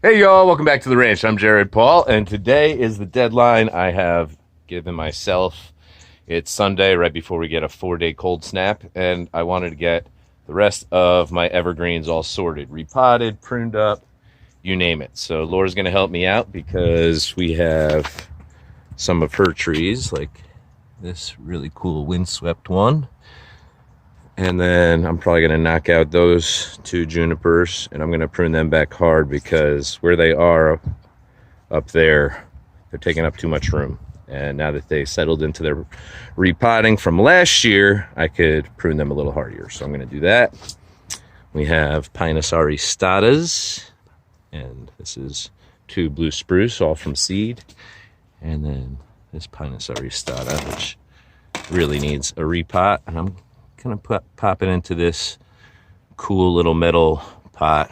Hey y'all, welcome back to the ranch. I'm Jared Paul, and today is the deadline I have given myself. It's Sunday, right before we get a 4-day cold snap, and I wanted to get the rest of my evergreens all sorted, repotted, pruned up, you name it. So Laura's going to help me out because we have some of her trees, like this really cool windswept one. And then I'm probably going to knock out those two junipers, and I'm going to prune them back hard because where they are up there, they're taking up too much room. And now that they settled into their repotting from last year, I could prune them a little hardier. So I'm going to do that. We have Pinus auristatas, and this is two blue spruce, all from seed. And then this Pinus auristata, which really needs a repot, and I'm gonna pop it into this cool little metal pot.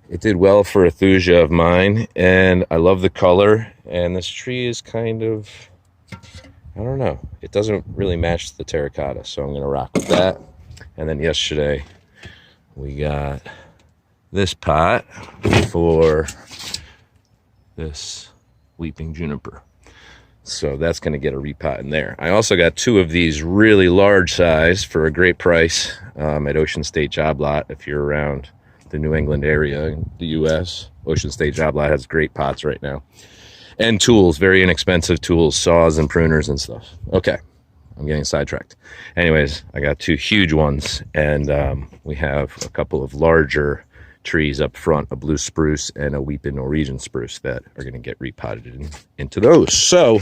It did well for a thuja of mine, and I love the color. And this tree is kind of, I don't know, it doesn't really match the terracotta, so I'm gonna rock with that. And then yesterday we got this pot for this weeping juniper. So that's going to get a repot in there. I also got two of these really large size for a great price at Ocean State Job Lot. If you're around the New England area in the US, Ocean State Job Lot has great pots right now. And tools, very inexpensive tools, saws and pruners and stuff. Okay, I'm getting sidetracked. Anyways, I got two huge ones, and we have a couple of larger trees up front, a blue spruce and a weeping Norwegian spruce, that are going to get repotted into those. So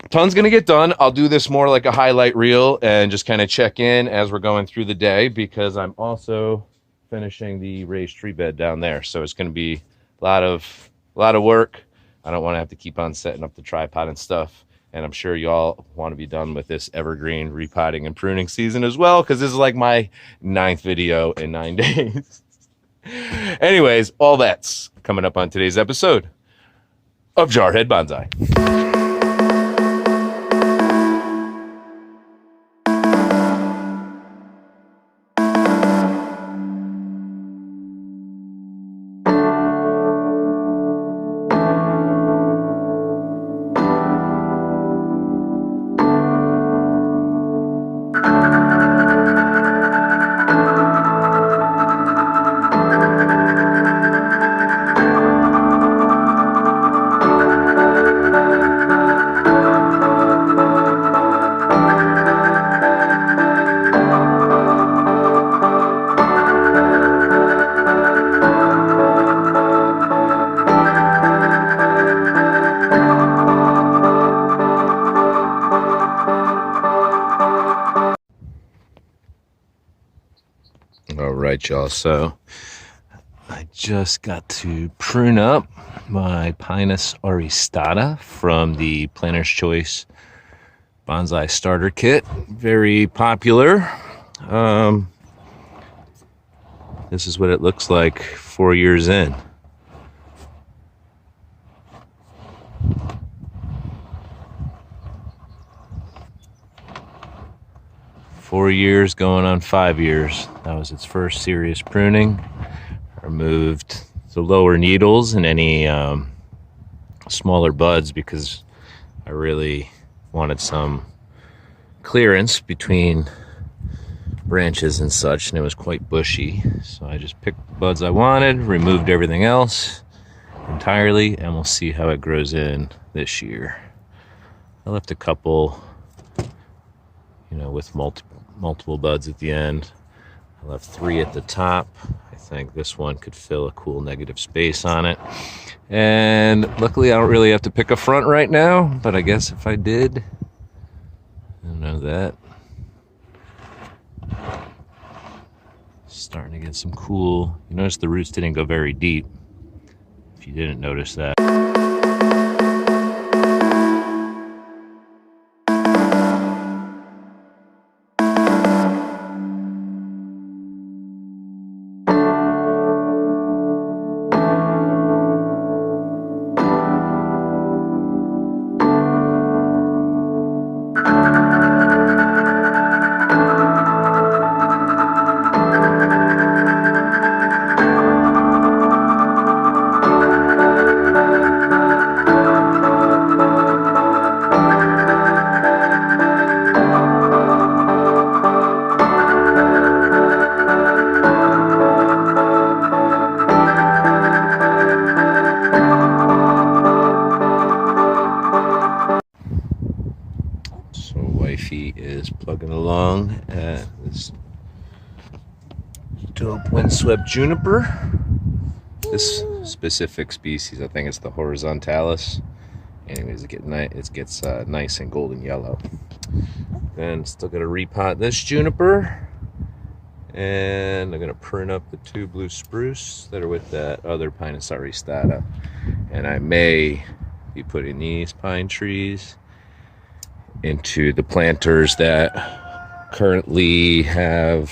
tons going to get done. I'll do this more like a highlight reel and just kind of check in as we're going through the day, because I'm also finishing the raised tree bed down there. So it's going to be a lot of work. I don't want to have to keep on setting up the tripod and stuff. And I'm sure y'all want to be done with this evergreen repotting and pruning season as well, because this is like my 9th video in 9 days. Anyways, all that's coming up on today's episode of Jarhead Bonsai. All right, y'all. So I just got to prune up my Pinus auristata from the Planner's Choice Bonsai Starter Kit. Very popular. This is what it looks like 4 years in. Four years going on 5 years. That was its first serious pruning. I removed the lower needles and any smaller buds because I really wanted some clearance between branches and such, and it was quite bushy. So I just picked the buds I wanted, removed everything else entirely, and we'll see how it grows in this year. I left a couple, with multiple buds at the end. I left 3 at the top. I think this one could fill a cool negative space on it. And luckily I don't really have to pick a front right now, but I guess if I did, I don't know that. Starting to get some cool, you notice the roots didn't go very deep, if you didn't notice that. windswept juniper. This specific species, I think it's the horizontalis. Anyways, it gets nice and golden yellow. Then still gonna repot this juniper, and I'm gonna prune up the 2 blue spruce that are with that other Pinus aristata. And I may be putting these pine trees into the planters that currently have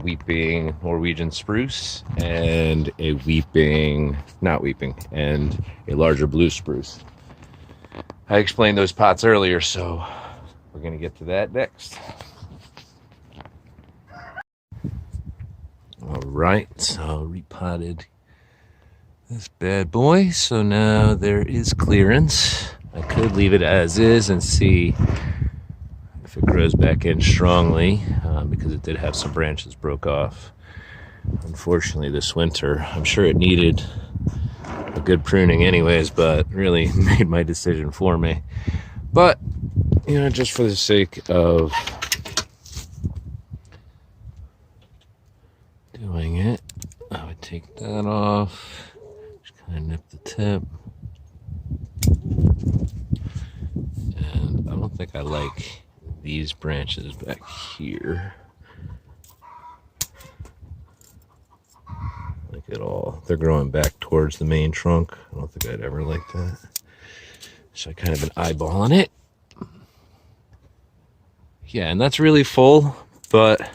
weeping Norwegian spruce and a and a larger blue spruce. I explained those pots earlier, so we're gonna get to that next. All right, so repotted this bad boy, so now there is clearance. I could leave it as is and see if it grows back in strongly, because it did have some branches broke off. Unfortunately, this winter, I'm sure it needed a good pruning anyways, but really made my decision for me. But, you know, just for the sake of doing it, I would take that off, just kind of nip the tip. And I don't think I like these branches back here like at all. They're growing back towards the main trunk. I don't think I'd ever like that. So I kind of been eyeballing it. Yeah, and that's really full, but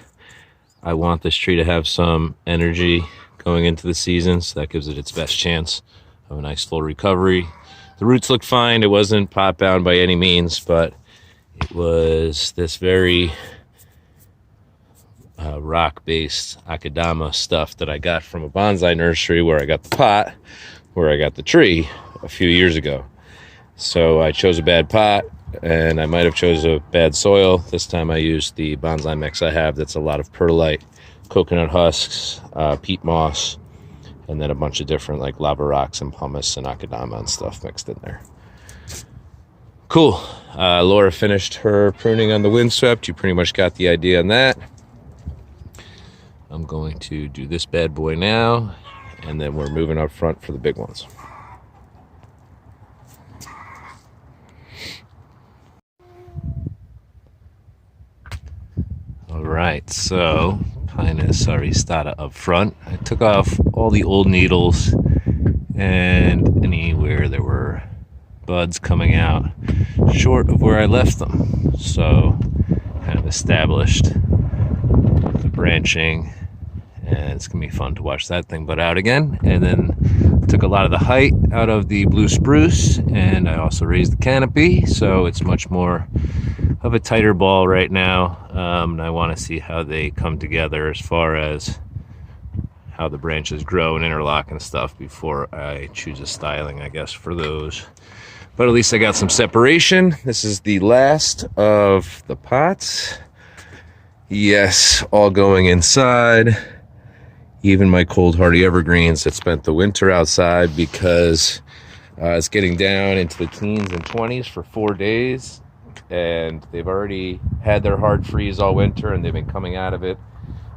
I want this tree to have some energy going into the season, so that gives it its best chance of a nice full recovery. The roots look fine. It wasn't pot bound by any means, but it was this very rock-based akadama stuff that I got from a bonsai nursery where I got the pot, where I got the tree a few years ago. So I chose a bad pot, and I might have chose a bad soil. This time I used the bonsai mix I have that's a lot of perlite, coconut husks, peat moss, and then a bunch of different like lava rocks and pumice and akadama and stuff mixed in there. Cool. Laura finished her pruning on the windswept. You pretty much got the idea on that. I'm going to do this bad boy now, and then we're moving up front for the big ones. All right, so Pinus aristata up front. I took off all the old needles and anywhere there were buds coming out short of where I left them. So kind of established the branching, and it's gonna be fun to watch that thing bud out again. And then took a lot of the height out of the blue spruce, and I also raised the canopy, so it's much more of a tighter ball right now. And I want to see how they come together as far as how the branches grow and interlock and stuff before I choose a styling, I guess, for those. But at least I got some separation. This is the last of the pots. Yes, all going inside. Even my cold hardy evergreens that spent the winter outside, because it's getting down into the teens and 20s for 4 days. And they've already had their hard freeze all winter, and they've been coming out of it.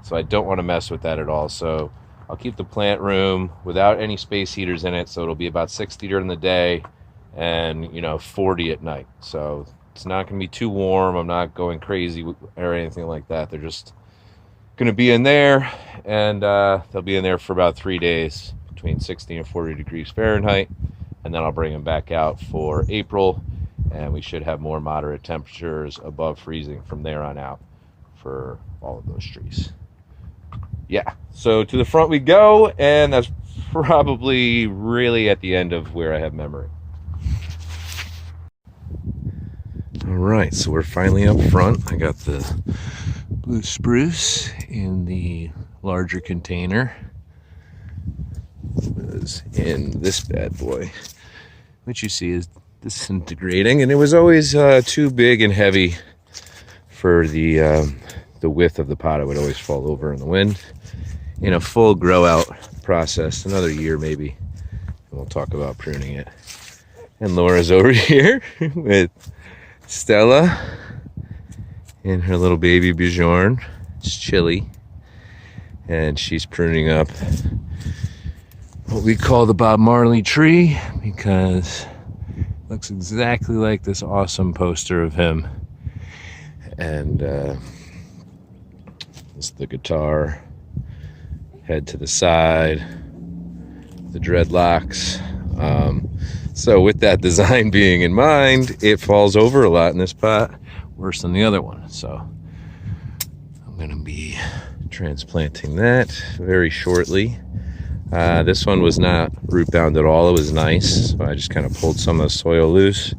So I don't want to mess with that at all. So I'll keep the plant room without any space heaters in it. So it'll be about 60 during the day and, 40 at night. So it's not going to be too warm. I'm not going crazy or anything like that. They're just going to be in there, and they'll be in there for about 3 days between 60 and 40 degrees Fahrenheit. And then I'll bring them back out for April, and we should have more moderate temperatures above freezing from there on out for all of those trees. Yeah, so to the front we go, and that's probably really at the end of where I have memory. All right, so we're finally up front. I got the blue spruce in the larger container. It was in this bad boy, which you see is disintegrating, and it was always too big and heavy for the width of the pot. It would always fall over in the wind. In a full grow out process, another year maybe, and we'll talk about pruning it. And Laura's over here with Stella and her little baby Bjorn. It's chilly, and she's pruning up what we call the Bob Marley tree, because it looks exactly like this awesome poster of him. And this is the guitar, head to the side, the dreadlocks. So with that design being in mind, it falls over a lot in this pot, worse than the other one. So I'm gonna be transplanting that very shortly. This one was not root bound at all. It was nice. So I just kind of pulled some of the soil loose,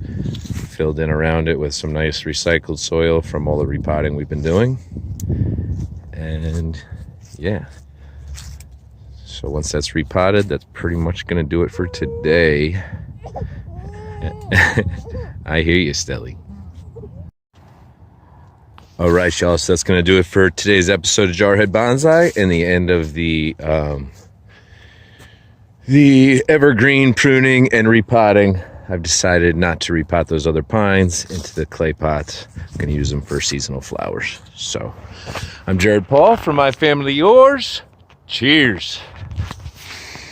filled in around it with some nice recycled soil from all the repotting we've been doing. And yeah. So once that's repotted, that's pretty much going to do it for today. I hear you, Stelly. All right, y'all. So that's going to do it for today's episode of Jarhead Bonsai and the end of the evergreen pruning and repotting. I've decided not to repot those other pines into the clay pots. I'm going to use them for seasonal flowers. So I'm Jared Paul, from my family to yours. Cheers.